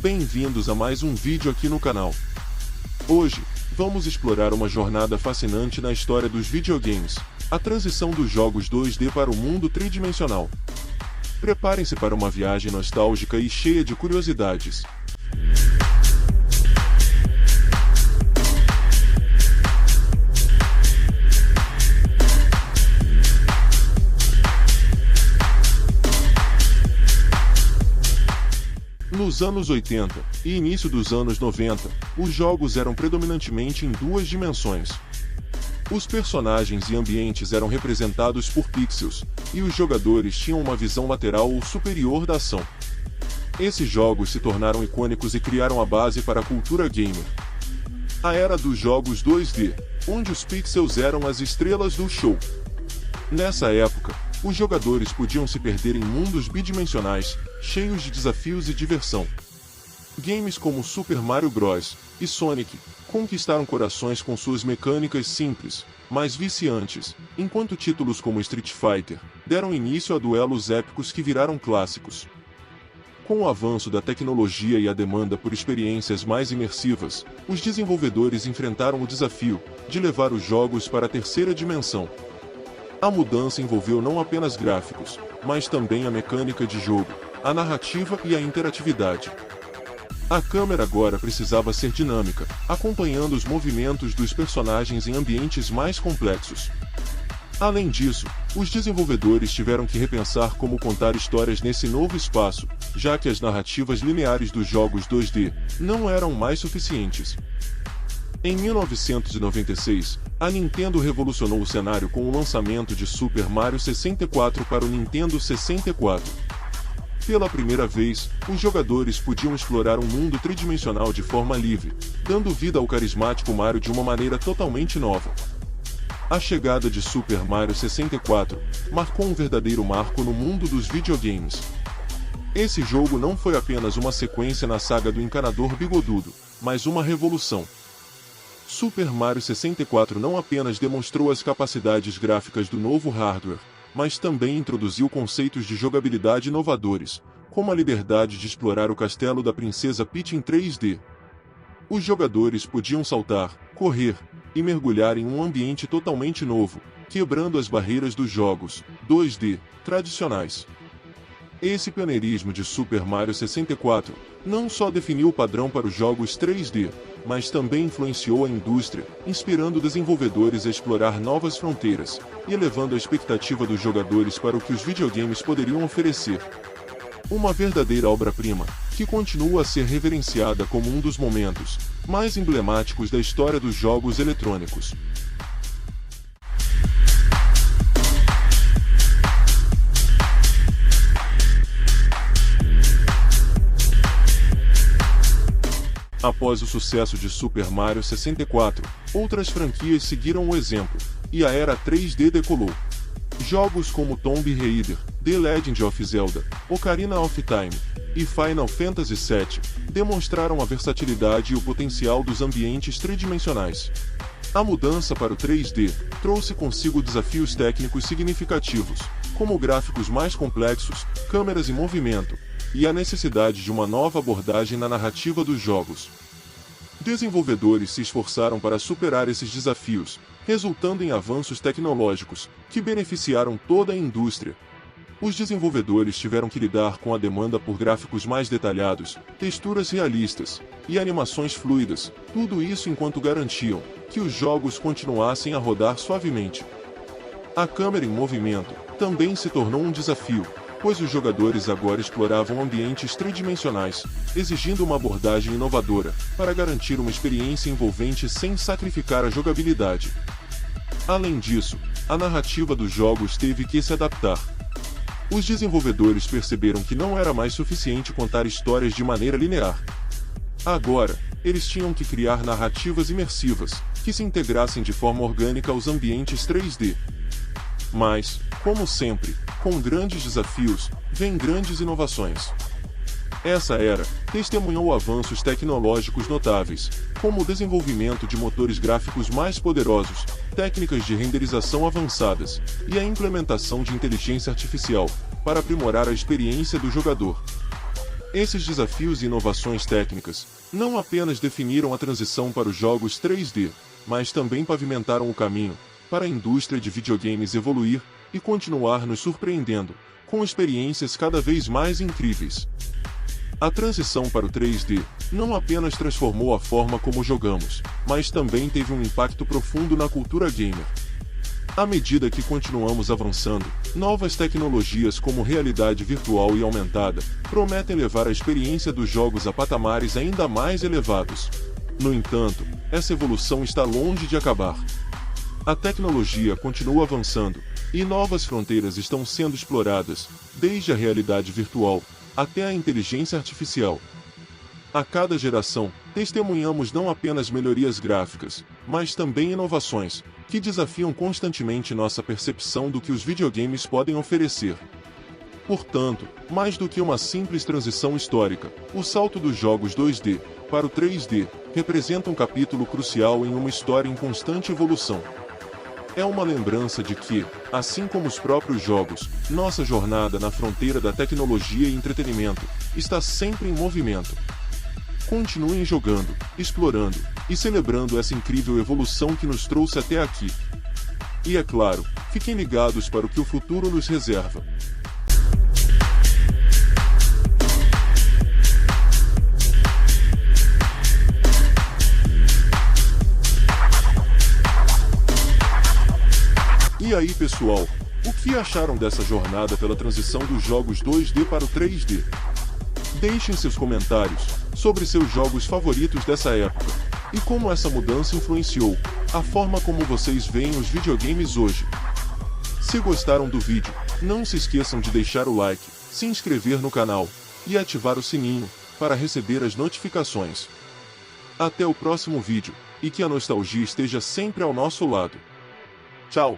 Bem-vindos a mais um vídeo aqui no canal. Hoje, vamos explorar uma jornada fascinante na história dos videogames, a transição dos jogos 2D para o mundo tridimensional. Preparem-se para uma viagem nostálgica e cheia de curiosidades. Nos anos 80 e início dos anos 90, os jogos eram predominantemente em duas dimensões. Os personagens e ambientes eram representados por pixels, e os jogadores tinham uma visão lateral ou superior da ação. Esses jogos se tornaram icônicos e criaram a base para a cultura gamer. A era dos jogos 2D, onde os pixels eram as estrelas do show. Nessa época, os jogadores podiam se perder em mundos bidimensionais, cheios de desafios e diversão. Games como Super Mario Bros. E Sonic conquistaram corações com suas mecânicas simples, mas viciantes, enquanto títulos como Street Fighter deram início a duelos épicos que viraram clássicos. Com o avanço da tecnologia e a demanda por experiências mais imersivas, os desenvolvedores enfrentaram o desafio de levar os jogos para a terceira dimensão. A mudança envolveu não apenas gráficos, mas também a mecânica de jogo, a narrativa e a interatividade. A câmera agora precisava ser dinâmica, acompanhando os movimentos dos personagens em ambientes mais complexos. Além disso, os desenvolvedores tiveram que repensar como contar histórias nesse novo espaço, já que as narrativas lineares dos jogos 2D não eram mais suficientes. Em 1996, a Nintendo revolucionou o cenário com o lançamento de Super Mario 64 para o Nintendo 64. Pela primeira vez, os jogadores podiam explorar um mundo tridimensional de forma livre, dando vida ao carismático Mario de uma maneira totalmente nova. A chegada de Super Mario 64 marcou um verdadeiro marco no mundo dos videogames. Esse jogo não foi apenas uma sequência na saga do encanador bigodudo, mas uma revolução. Super Mario 64 não apenas demonstrou as capacidades gráficas do novo hardware, mas também introduziu conceitos de jogabilidade inovadores, como a liberdade de explorar o castelo da Princesa Peach em 3D. Os jogadores podiam saltar, correr e mergulhar em um ambiente totalmente novo, quebrando as barreiras dos jogos 2D tradicionais. Esse pioneirismo de Super Mario 64 não só definiu o padrão para os jogos 3D, mas também influenciou a indústria, inspirando desenvolvedores a explorar novas fronteiras e elevando a expectativa dos jogadores para o que os videogames poderiam oferecer. Uma verdadeira obra-prima, que continua a ser reverenciada como um dos momentos mais emblemáticos da história dos jogos eletrônicos. Após o sucesso de Super Mario 64, outras franquias seguiram o exemplo, e a era 3D decolou. Jogos como Tomb Raider, The Legend of Zelda, Ocarina of Time e Final Fantasy VII demonstraram a versatilidade e o potencial dos ambientes tridimensionais. A mudança para o 3D trouxe consigo desafios técnicos significativos, como gráficos mais complexos, câmeras em movimento, e a necessidade de uma nova abordagem na narrativa dos jogos. Desenvolvedores se esforçaram para superar esses desafios, resultando em avanços tecnológicos que beneficiaram toda a indústria. Os desenvolvedores tiveram que lidar com a demanda por gráficos mais detalhados, texturas realistas e animações fluidas, tudo isso enquanto garantiam que os jogos continuassem a rodar suavemente. A câmera em movimento também se tornou um desafio, pois os jogadores agora exploravam ambientes tridimensionais, exigindo uma abordagem inovadora, para garantir uma experiência envolvente sem sacrificar a jogabilidade. Além disso, a narrativa dos jogos teve que se adaptar. Os desenvolvedores perceberam que não era mais suficiente contar histórias de maneira linear. Agora, eles tinham que criar narrativas imersivas, que se integrassem de forma orgânica aos ambientes 3D. Mas, como sempre, com grandes desafios, vêm grandes inovações. Essa era testemunhou avanços tecnológicos notáveis, como o desenvolvimento de motores gráficos mais poderosos, técnicas de renderização avançadas e a implementação de inteligência artificial para aprimorar a experiência do jogador. Esses desafios e inovações técnicas não apenas definiram a transição para os jogos 3D, mas também pavimentaram o caminho para a indústria de videogames evoluir e continuar nos surpreendendo, com experiências cada vez mais incríveis. A transição para o 3D não apenas transformou a forma como jogamos, mas também teve um impacto profundo na cultura gamer. À medida que continuamos avançando, novas tecnologias como realidade virtual e aumentada prometem levar a experiência dos jogos a patamares ainda mais elevados. No entanto, essa evolução está longe de acabar. A tecnologia continua avançando, e novas fronteiras estão sendo exploradas, desde a realidade virtual até a inteligência artificial. A cada geração, testemunhamos não apenas melhorias gráficas, mas também inovações, que desafiam constantemente nossa percepção do que os videogames podem oferecer. Portanto, mais do que uma simples transição histórica, o salto dos jogos 2D para o 3D representa um capítulo crucial em uma história em constante evolução. É uma lembrança de que, assim como os próprios jogos, nossa jornada na fronteira da tecnologia e entretenimento está sempre em movimento. Continuem jogando, explorando e celebrando essa incrível evolução que nos trouxe até aqui. E é claro, fiquem ligados para o que o futuro nos reserva. E aí, pessoal, o que acharam dessa jornada pela transição dos jogos 2D para o 3D? Deixem seus comentários sobre seus jogos favoritos dessa época e como essa mudança influenciou a forma como vocês veem os videogames hoje. Se gostaram do vídeo, não se esqueçam de deixar o like, se inscrever no canal e ativar o sininho para receber as notificações. Até o próximo vídeo, e que a nostalgia esteja sempre ao nosso lado. Tchau!